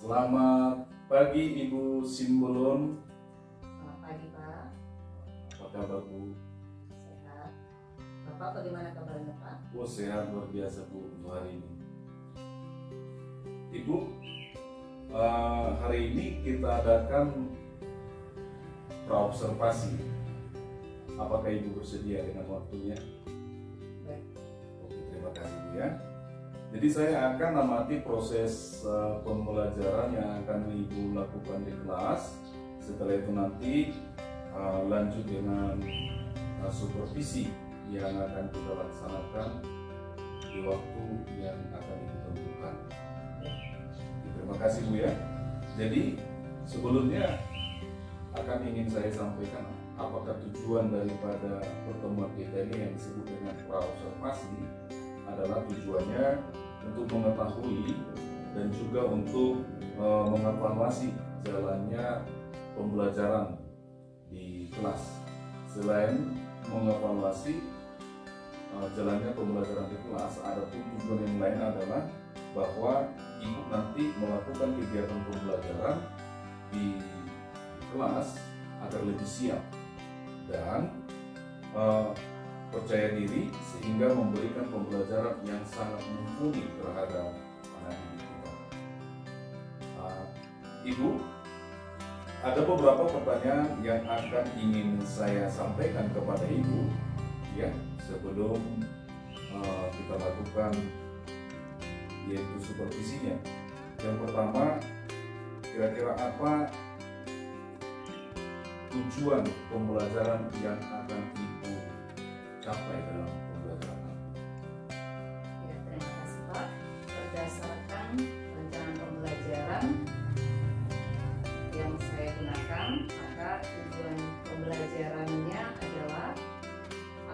Selamat pagi Ibu Simbolon. Selamat pagi Pak. Apa kabar Bu? Sehat. Bapak bagaimana kabarnya Pak? Oh, sehat luar biasa Bu untuk hari ini. Ibu, hari ini kita adakan praobservasi. Apakah Ibu bersedia dengan waktunya? Baik. Oke, terima kasih Bu ya. Jadi saya akan amati proses pembelajaran yang akan Ibu lakukan di kelas. Setelah itu nanti lanjut dengan supervisi yang akan kita laksanakan di waktu yang akan Ibu tentukan. Terima kasih Bu ya. Jadi sebelumnya akan ingin saya sampaikan apakah tujuan daripada pertemuan kita ini yang disebut dengan praobservasi adalah tujuannya untuk mengetahui dan juga untuk mengevaluasi jalannya pembelajaran di kelas. Selain mengevaluasi jalannya pembelajaran di kelas, ada pun tujuan yang lain adalah bahwa Ibu nanti melakukan kegiatan pembelajaran di kelas agar lebih siap dan percaya diri sehingga memberikan pembelajaran yang sangat mumpuni terhadap anak didik kita. Ibu, ada beberapa pertanyaan yang akan ingin saya sampaikan kepada Ibu ya sebelum kita lakukan yaitu supervisinya. Yang pertama, kira-kira apa tujuan pembelajaran yang akan Ibu capai dalam pembelajaran? Ya, terima kasih Pak. Berdasarkan rencana pembelajaran yang saya gunakan, maka tujuan pembelajarannya adalah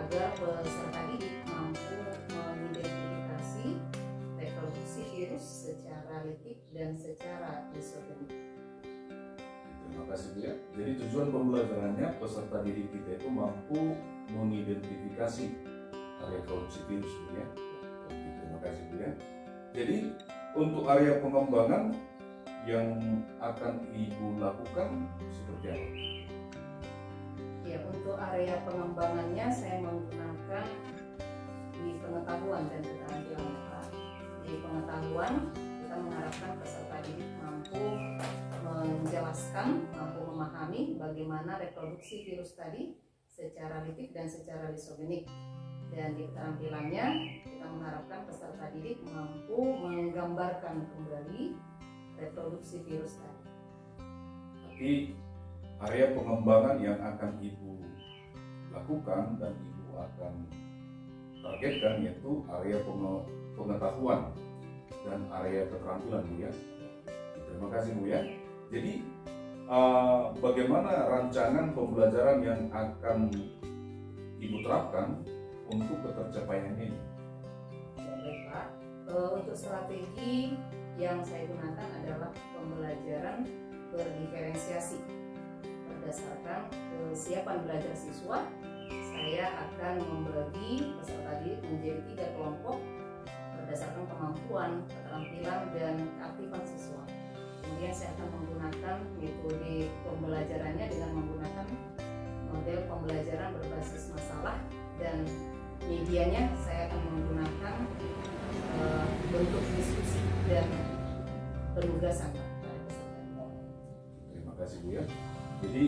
agar peserta didik mampu mengidentifikasi reproduksi virus secara litik dan secara isotonik. Terima kasih Bu ya. Jadi tujuan pembelajarannya peserta didik kita itu mampu mengidentifikasi reproduksi virus Bu ya. Terima kasih Bu ya. Jadi untuk area pengembangan yang akan Ibu lakukan seperti apa? Ya, untuk area pengembangannya saya menggunakan di pengetahuan dan keterampilan Pak. Di pengetahuan kita mengharapkan peserta didik mampu menjelaskan, mampu memahami bagaimana reproduksi virus tadi secara litik dan secara lisogenik. Dan di keterampilannya kita mengharapkan peserta didik mampu menggambarkan kembali reproduksi virus tadi. Jadi area pengembangan yang akan Ibu lakukan dan Ibu akan targetkan yaitu area pengetahuan dan area keterampilan Bu ya. Terima kasih Bu ya. Jadi bagaimana rancangan pembelajaran yang akan Ibu terapkan untuk ketercapaian ini? Ya, baik Pak. Untuk strategi yang saya gunakan adalah pembelajaran berdiferensiasi. Berdasarkan kesiapan belajar siswa, saya akan membagi peserta didik menjadi 3 kelompok berdasarkan kemampuan, keterampilan, dan keaktifan siswa. Kemudian saya akan menggunakan metode pembelajarannya dengan menggunakan model pembelajaran berbasis masalah, dan medianya saya akan menggunakan bentuk diskusi dan penugasan pada peserta. Terima kasih Bu ya. Jadi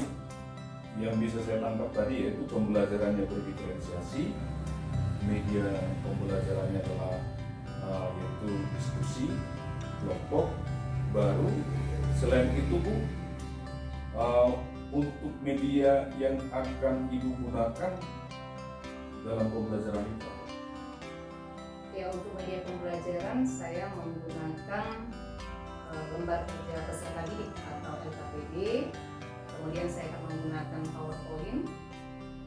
yang bisa saya tangkap tadi yaitu pembelajarannya berdiferensiasi, media pembelajarannya adalah yaitu diskusi, kelompok, baru. Selain itu Bu, untuk media yang akan Ibu gunakan dalam pembelajaran itu apa? Ya, untuk media pembelajaran saya menggunakan lembar kerja peserta didik atau LKPD. Kemudian saya akan menggunakan PowerPoint.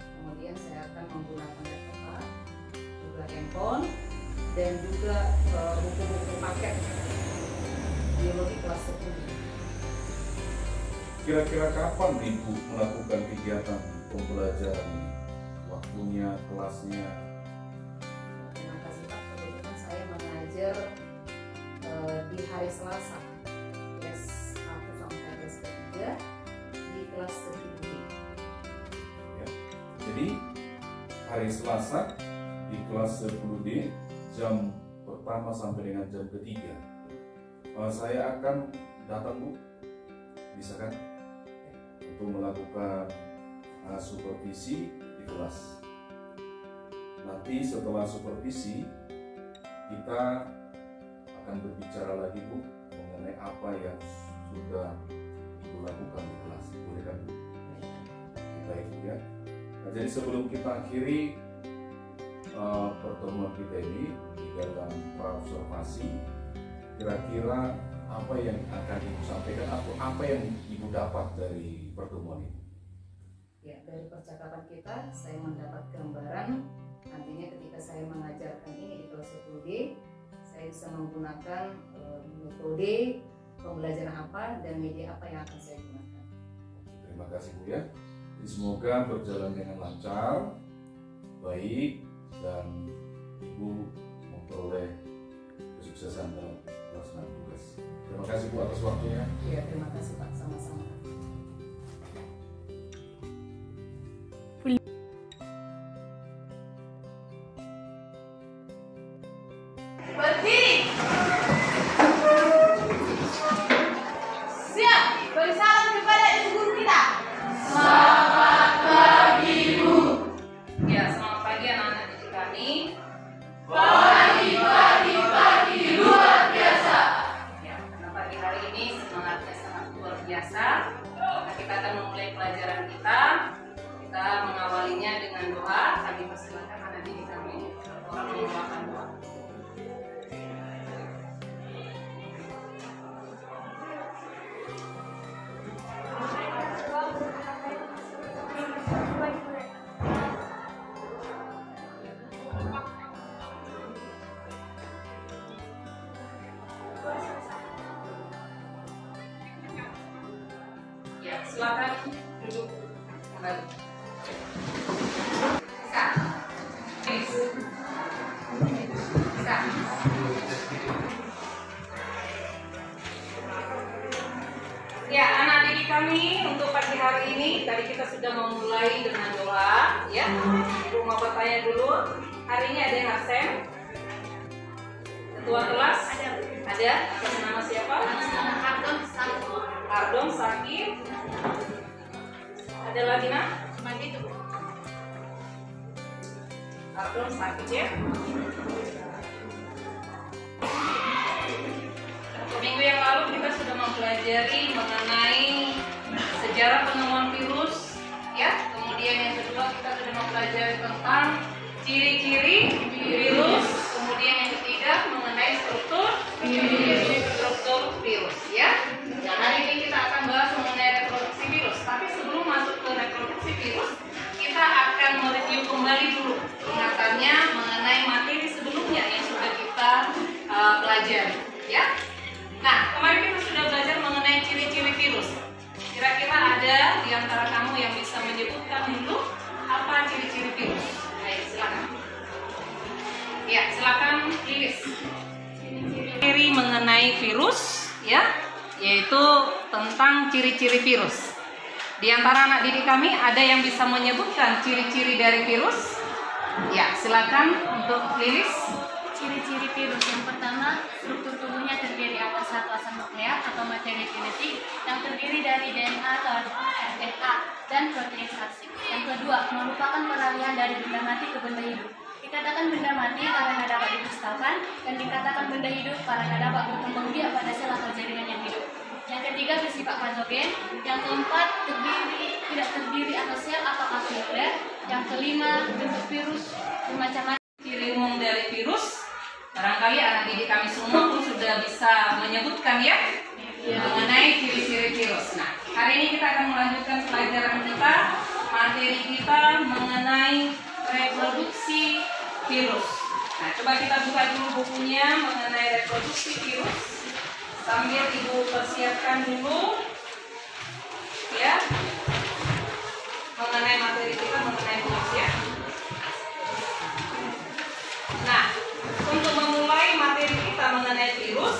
Kemudian saya akan menggunakan laptop, juga handphone, dan juga buku-buku paket biologi kelas 10. Kira-kira kapan Ibu melakukan kegiatan pembelajaran ini? Waktunya, kelasnya? Terima kasih Pak. Kebetulan saya mengajar di hari Selasa. Yes, Jadi hari Selasa di kelas 10D jam pertama sampai dengan jam ketiga saya akan datang, Bu, bisa kan, untuk melakukan supervisi di kelas. Nanti setelah supervisi kita akan berbicara lagi, Bu, mengenai apa yang sudah Ibu lakukan di kelas. Boleh kan, Bu? Baik, Bu, ya. Nah, jadi sebelum kita akhiri pertemuan kita ini di dalam praobservasi, kira-kira apa yang akan Ibu sampaikan atau apa yang Ibu dapat dari pertemuan ini? Ya, dari percakapan kita saya mendapat gambaran nantinya ketika saya mengajarkan ini di kelas 10D, saya bisa menggunakan metode pembelajaran apa dan media apa yang akan saya gunakan. Terima kasih, Bu, ya. Jadi semoga berjalan dengan lancar, baik, dan Ibu memperoleh kesuksesan dalam pelaksanaan tugas. Terima kasih, Bu, atas waktunya. Ya, terima kasih, Pak, sama-sama. Berdiri. Siap. Beri salam kepada ibu guru kita. Selamat pagi, Bu. Ya, selamat pagi anak-anak didik kami. Pagi luar biasa. Ya, karena pagi hari ini semangatnya sangat luar biasa. Nah, kita akan memulai pelajaran kita. Kita mengawalinya dengan doa. Kami persilakan anak didik kami orang membawakan doa. Ya, silakan duduk kembali. Bisa. Bisa. Ya, anak didik kami, untuk pagi hari ini tadi kita sudah memulai dengan doa, ya. Ibu mau bertanya dulu, hari ini ada yang absen? Ketua kelas? Ada. Atas nama siapa? Ardom Sakit. Ada lagi, nak? Ardom Sakit, ya. Minggu yang lalu kita sudah mempelajari mengenai sejarah penemuan virus, ya. Kemudian yang kedua kita sudah mempelajari tentang ciri-ciri virus. Kemudian yang ketiga mengenai struktur virus, ya. Dan hari ini kita akan bahas mengenai reproduksi virus. Tapi sebelum masuk ke reproduksi virus, kita akan mereview kembali dulu ingatannya mengenai materi sebelumnya yang sudah kita pelajari, ya. Nah, kemarin kita sudah belajar mengenai ciri-ciri virus. Kira-kira ada di antara kamu yang bisa menyebutkan dulu apa ciri-ciri virus? Baik, silakan. Ya, silakan Lilis. Ciri mengenai virus, ya, yaitu tentang ciri-ciri virus. Di antara anak didik kami ada yang bisa menyebutkan ciri-ciri dari virus? Ya, silakan untuk Lilis. Ciri-ciri virus yang pertama, struktur tubuhnya terdiri atas satu asam nukleat atau materi genetik yang terdiri dari DNA atau RNA dan protein saksi. Yang kedua, merupakan peralihan dari benda mati ke benda hidup. Dikatakan benda mati karena dapat dimusnahkan dan dikatakan benda hidup karena dapat berkembang biak pada sel atau jaringan yang hidup. Yang ketiga, bersifat patogen. Yang keempat, tidak terdiri atas sel atau nukleer. Yang kelima, bentuk virus bermacam-macam. Ciri umum dari virus, barangkali anak didik kami semua pun sudah bisa menyebutkan, ya, mengenai ciri-ciri virus. Nah, hari ini kita akan melanjutkan pelajaran kita, materi kita mengenai reproduksi virus. Nah, coba kita buka dulu bukunya mengenai reproduksi virus sambil Ibu persiapkan dulu, ya, mengenai materi kita mengenai virus, ya. Nah, untuk memulai materi kita mengenai virus,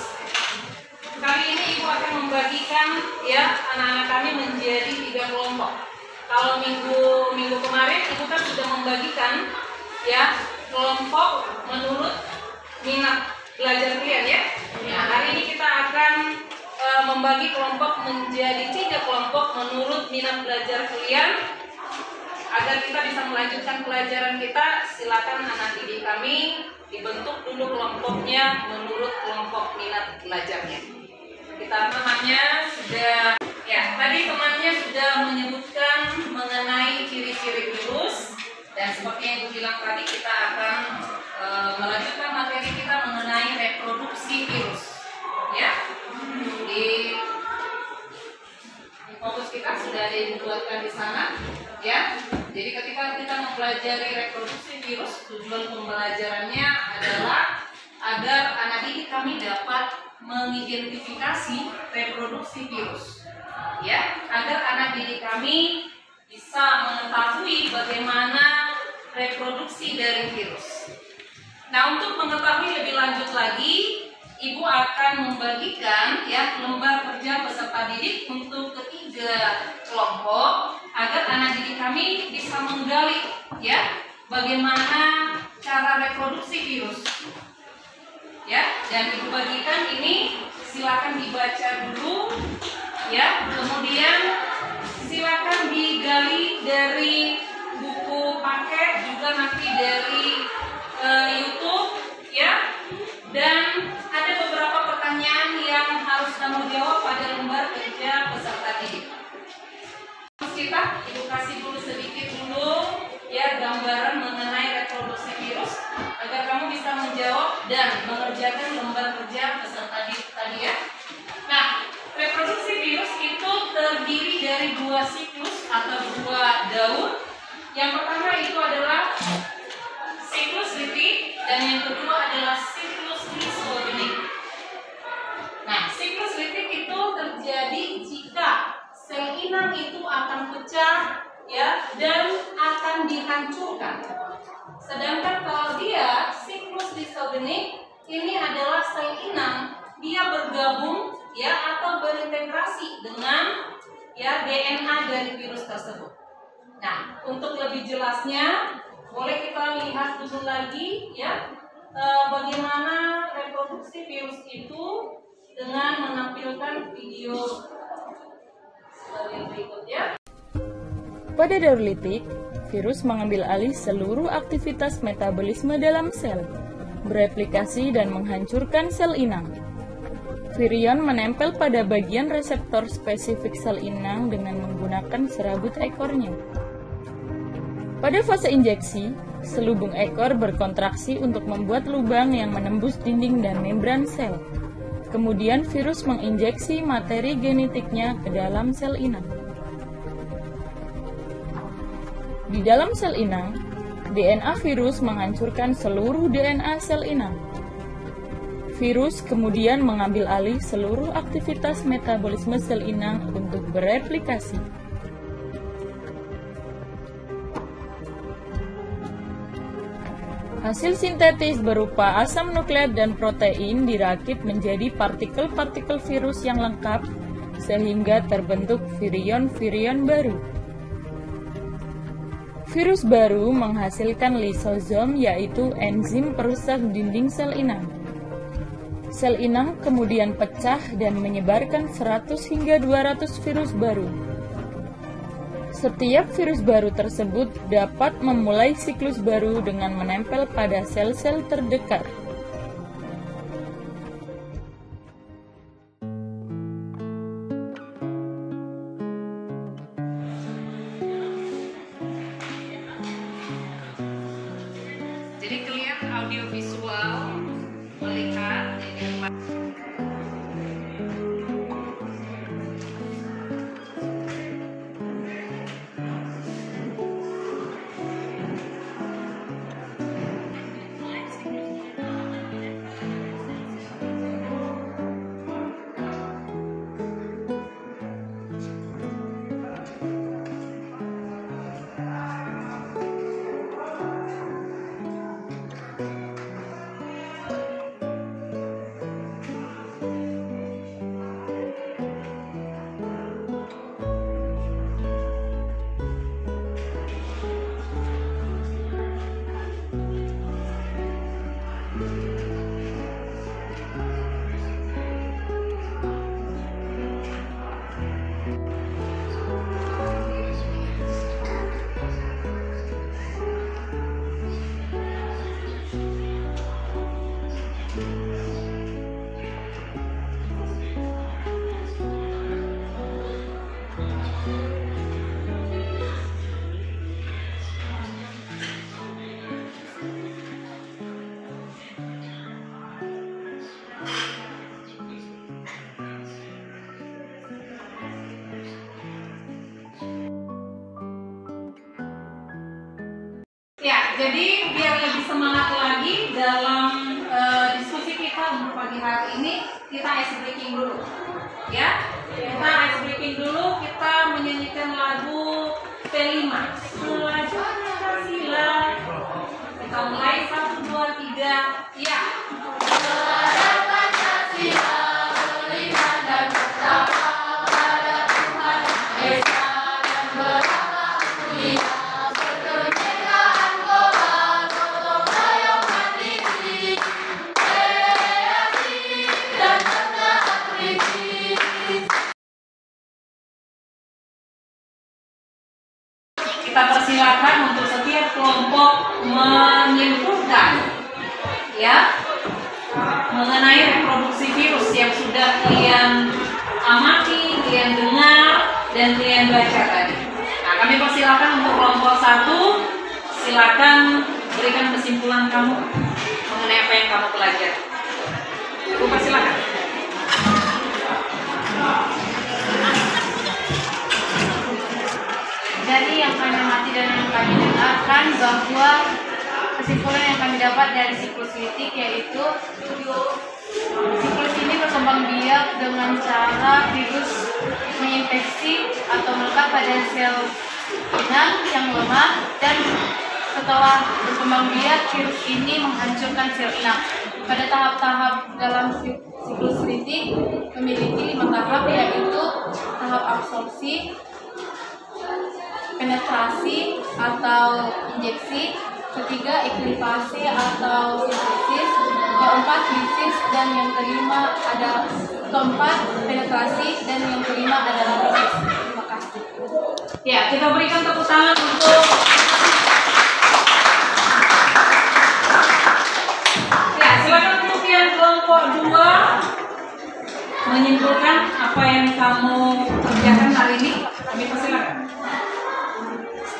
kali ini Ibu akan membagikan, ya, anak-anak kami menjadi 3 kelompok. kalau minggu kemarin Ibu kan sudah membagikan ya kelompok menurut minat belajar kalian ya. Nah, hari ini kita akan membagi kelompok menjadi 3 kelompok menurut minat belajar kalian. Agar kita bisa melanjutkan pelajaran kita, silakan anak didik kami dibentuk dulu kelompoknya menurut kelompok minat belajarnya. Kita temannya sudah, ya tadi temannya sudah menyebutkan mengenai ciri-ciri virus, dan seperti yang Ibu bilang tadi, kita akan melanjutkan materi kita mengenai reproduksi virus. Ya, di fokus kita sudah dibuatkan di sana. Ya, jadi ketika kita mempelajari reproduksi virus, tujuan pembelajarannya adalah agar anak didik kami dapat mengidentifikasi reproduksi virus. Ya, agar anak didik kami bisa mengetahui bagaimana reproduksi dari virus. Nah, untuk mengetahui lebih lanjut lagi, Ibu akan membagikan ya lembar kerja peserta didik untuk ketiga kelompok agar anak didik kami bisa menggali ya bagaimana cara reproduksi virus. Ya, dan Ibu bagikan ini, silakan dibaca dulu ya. Kemudian silakan digali dari buku paket, juga nanti dari YouTube ya. Dan ada beberapa pertanyaan yang harus kamu jawab pada lembar kerja peserta didik. Kita Ibu kasih dulu sedikit dulu ya gambaran mengenai reproduksi virus agar kamu bisa menjawab dan mengerjakan lembar kerja peserta didik tadi ya. Nah, reproduksi virus itu terdiri dari 2 siklus atau 2 daur. Yang pertama itu adalah siklus litik dan yang kedua adalah siklus lysogenik. Nah, siklus litik itu terjadi jika sel inang itu akan pecah ya dan akan dihancurkan. Sedangkan kalau dia siklus lysogenik, ini adalah sel inang, dia bergabung ya atau berintegrasi dengan ya DNA dari virus tersebut. Nah, untuk lebih jelasnya boleh kita lihat dulu lagi ya bagaimana reproduksi virus itu dengan menampilkan video sebagai berikut ya. Pada daur litik, virus mengambil alih seluruh aktivitas metabolisme dalam sel, bereplikasi dan menghancurkan sel inang. Virion menempel pada bagian reseptor spesifik sel inang dengan menggunakan serabut ekornya. Pada fase injeksi, selubung ekor berkontraksi untuk membuat lubang yang menembus dinding dan membran sel. Kemudian virus menginjeksi materi genetiknya ke dalam sel inang. Di dalam sel inang, DNA virus menghancurkan seluruh DNA sel inang. Virus kemudian mengambil alih seluruh aktivitas metabolisme sel inang untuk bereplikasi. Hasil sintetis berupa asam nukleat dan protein dirakit menjadi partikel-partikel virus yang lengkap sehingga terbentuk virion-virion baru. Virus baru menghasilkan lisosom, yaitu enzim perusak dinding sel inang. Sel inang kemudian pecah dan menyebarkan 100 hingga 200 virus baru. Setiap virus baru tersebut dapat memulai siklus baru dengan menempel pada sel-sel terdekat. Jadi kalian audiovisual melihat ini. jadi biar lebih semangat lagi dalam diskusi kita untuk pagi hari ini, kita ice breaking dulu. Ya, kita ice breaking dulu, kita menyanyikan lagu P5. Selanjutnya sila. Kita mulai 1, 2, 3. Ya. Kita persilakan untuk setiap kelompok menyimpulkan ya mengenai reproduksi virus yang sudah kalian amati, kalian dengar, dan kalian baca tadi. Nah, kami persilakan untuk kelompok 1, silakan berikan kesimpulan kamu mengenai apa yang kamu pelajari. Ibu persilakan. Dari yang kami amati dan yang kami dengarkan bahwa kesimpulan yang kami dapat dari siklus litik yaitu siklus ini berkembang biak dengan cara virus menginfeksi atau melekat pada sel inang yang lemah, dan setelah berkembang biak virus ini menghancurkan sel inang. Pada tahap-tahap dalam siklus litik memiliki 5 tahap, yaitu tahap absorpsi, penetrasi atau injeksi, ketiga eklipasi atau sintesis, keempat lisis, dan yang kelima ada keempat penetrasi, dan yang kelima adalah lisis. Terima kasih. Ya, kita berikan tepuk tangan untuk ya, silakan untuk yang kelompok 2 menyimpulkan apa yang kamu kerjakan hari ini. Kami persilakan.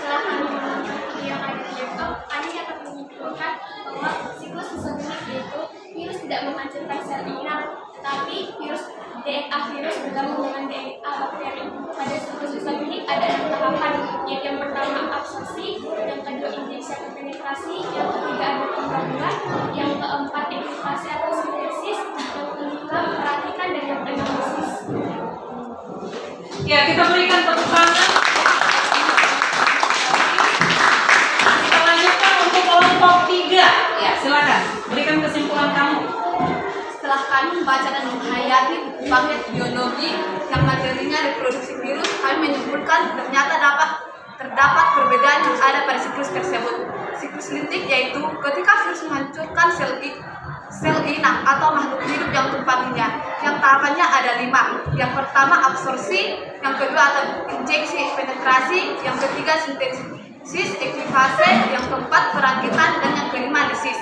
Setelah kami menonton yang ada di laptop, kami dapat menyimpulkan bahwa siklus isogenik yaitu virus tidak menghancurkan sel inang, tetapi virus DNA virus bergabung dengan DNA bakteri. Pada siklus isogenik ada 6 tahapan, yaitu yang pertama absorpsi, yang kedua injeksi atau penetrasi, yang ketiga ada pembangunan, yang keempat eklipasi atau sintesis, yang kelima perhatikan, dan yang keenam lisis. Ya, kita berikan tepuk tangan. Kita lanjutkan untuk kelompok 3. Ya, silakan. Berikan kesimpulan kamu. Setelah kami membaca dan menghayati buku paket biologi yang materinya reproduksi virus, kami menyimpulkan ternyata terdapat perbedaan yang ada pada siklus tersebut. Siklus litik yaitu ketika virus menghancurkan sel inang atau makhluk hidup yang tempatinya. Yang tahapannya ada 5. Yang pertama absorpsi, yang kedua atau injeksi penetrasi, yang ketiga sintesis eklipase, yang keempat perakitan, dan yang kelima lisis.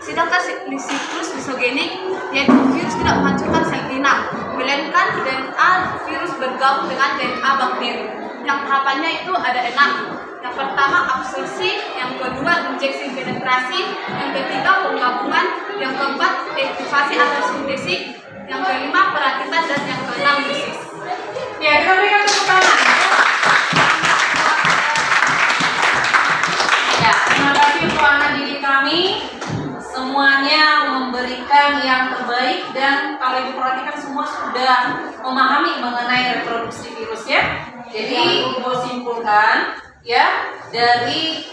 Sedangkan siklus isogenik yaitu virus tidak menghancurkan sel inang, melainkan DNA virus bergabung dengan DNA bakteri. Yang tahapannya itu ada 6. Yang pertama absorpsi, yang kedua injeksi penetrasi, yang ketiga penggabungan, yang keempat eklipasi atau sintesis, yang kelima perakitan, dan yang keenam lisis. Ya, kita berikan tepuk tangan. Ya, terima kasih untuk anak didik kami. Semuanya memberikan yang terbaik, dan kalau ibu perhatikan semua sudah memahami mengenai reproduksi virus ya. Jadi ibu simpulkan ya dari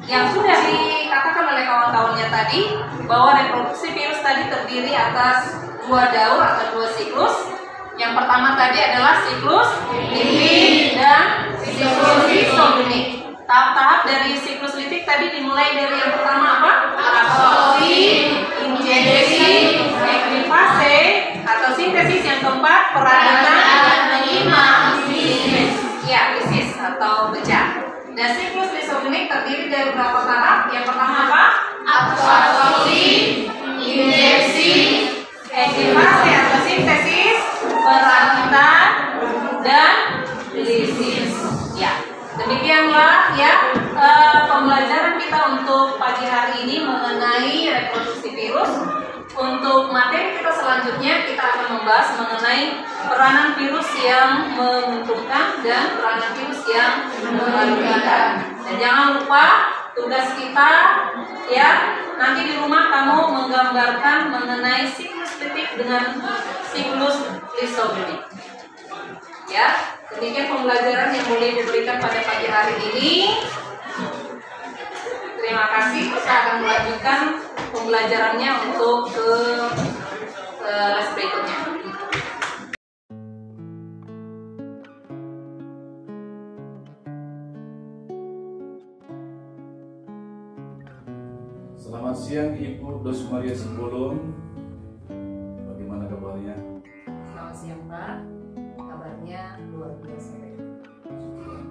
yang sudah dikatakan oleh kawan-kawannya tadi bahwa reproduksi virus tadi terdiri atas 2 daur atau 2 siklus. Yang pertama tadi adalah siklus litik dan siklus isogenik. Tahap-tahap dari siklus litik tadi dimulai dari yang pertama apa? Absorpsi, injeksi, eklipase atau sintesis, yang keempat perakitan, dan kelima lisis. Ya, lisis atau pecah. Dan siklus isogenik terdiri dari berapa tahap? Yang pertama apa? Absorpsi, injeksi, eklipase atau sintesis, perakitan, dan lisis. Ya. Demikianlah ya pembelajaran kita untuk pagi hari ini mengenai reproduksi virus. Untuk materi kita selanjutnya kita akan membahas mengenai peranan virus yang menguntungkan dan peranan virus yang merugikan. Dan jangan lupa tugas kita ya, nanti di rumah kamu menggambarkan mengenai siklus detik dengan siklus lisomnik. Ya, demikian pembelajaran yang boleh diberikan pada pagi hari ini. Terima kasih. Saya akan melanjutkan pembelajarannya untuk ke les berikutnya. Selamat siang Ibu Dos Maria Simbolon. Bagaimana kabarnya? Selamat siang Pak, kabarnya luar biasa.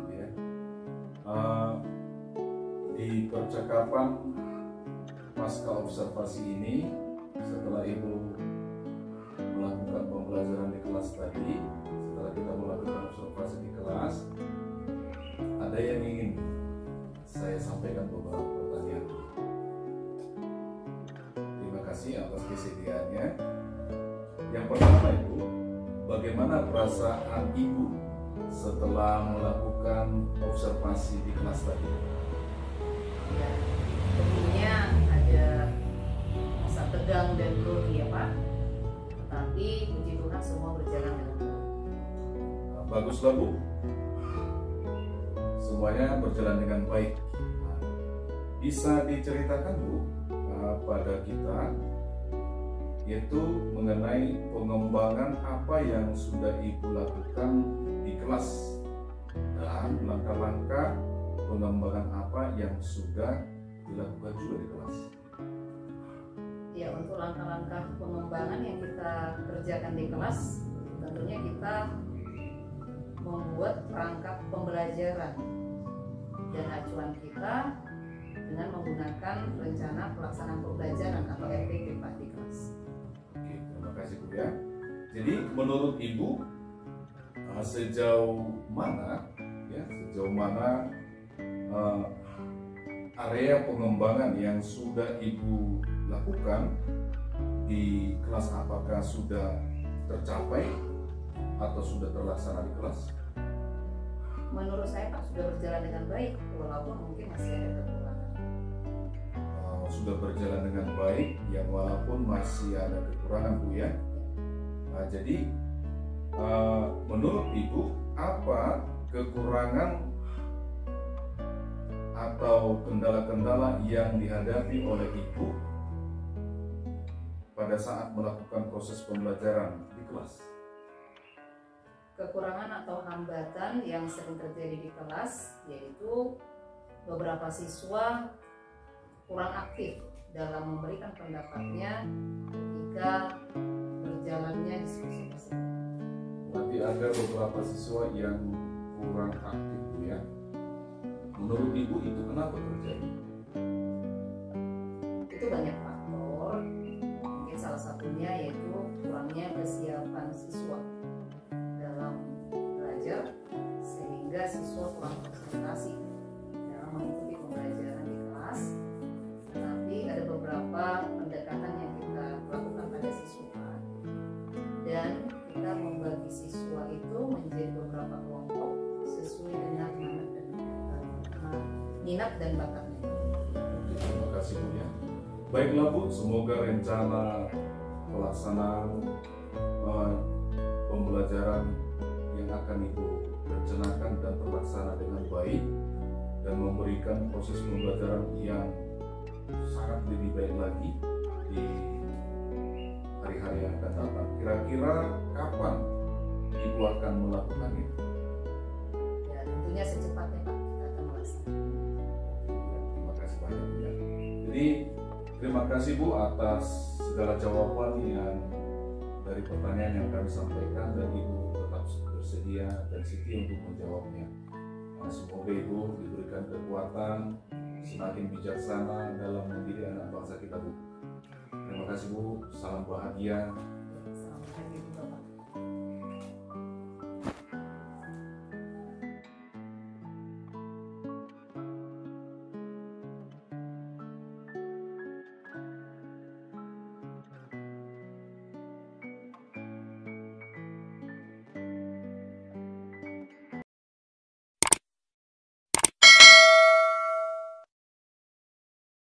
Ya. Di percakapan pasca observasi ini, setelah Ibu melakukan pembelajaran di kelas tadi, setelah kita melakukan observasi di kelas, ada yang ingin saya sampaikan beberapa pertanyaan. Terima kasih atas kesediaannya. Yang pertama Ibu, bagaimana perasaan Ibu setelah melakukan observasi di kelas tadi? Ya, tentunya ada rasa tegang dan grogi ya Pak. Tetapi puji Tuhan semua berjalan dengan baik. Baguslah Bu, semuanya berjalan dengan baik. Bisa diceritakan Bu pada kita, yaitu mengenai pengembangan apa yang sudah Ibu lakukan di kelas dan langkah-langkah pengembangan apa yang sudah dilakukan juga di kelas. Ya, untuk langkah-langkah pengembangan yang kita kerjakan di kelas, tentunya kita membuat perangkat pembelajaran dan acuan kita dengan menggunakan rencana pelaksanaan pembelajaran atau RPP Pak di kelas. Oke, terima kasih Bu ya. Jadi menurut Ibu sejauh mana area pengembangan yang sudah Ibu lakukan di kelas, apakah sudah tercapai atau sudah terlaksana di kelas? Menurut saya Pak sudah berjalan dengan baik, walaupun mungkin masih ada kekurangan. Sudah berjalan dengan baik, yang walaupun masih ada kekurangan Bu ya. Jadi menurut Ibu apa kekurangan atau kendala-kendala yang dihadapi oleh Ibu pada saat melakukan proses pembelajaran di kelas? Kekurangan atau hambatan yang sering terjadi di kelas yaitu beberapa siswa kurang aktif dalam memberikan pendapatnya ketika berjalannya diskusi tersebut. Berarti ada beberapa siswa yang kurang aktif ya. Menurut Ibu itu kenapa terjadi? Itu banyak faktor. Mungkin salah satunya yaitu kurangnya kesiapan siswa dalam belajar, sehingga siswa kurang konsentrasi dalam mengikuti pembelajaran di kelas. Tapi ada beberapa pendekatan yang kita lakukan pada siswa, dan kita membagi siswa itu menjadi beberapa kelompok sesuai dengan minat dan bakatnya. Terima kasih Bu ya. Baiklah Bu, semoga rencana pelaksanaan pembelajaran yang akan Ibu rencanakan dan terlaksana dengan baik dan memberikan proses pembelajaran yang sangat lebih baik lagi di hari-hari yang akan datang. Kira-kira kapan Ibu akan melakukannya? Ya, tentunya secepatnya Pak, kita akan melaksanakan. Terima kasih banyak Bu ya. Jadi terima kasih Bu atas segala jawaban yang dari pertanyaan yang kami sampaikan, dan Ibu tetap bersedia dan setia untuk menjawabnya. Semoga Ibu diberikan kekuatan, semakin bijaksana dalam mendidik anak bangsa kita Bu. Terima kasih Bu, salam bahagia.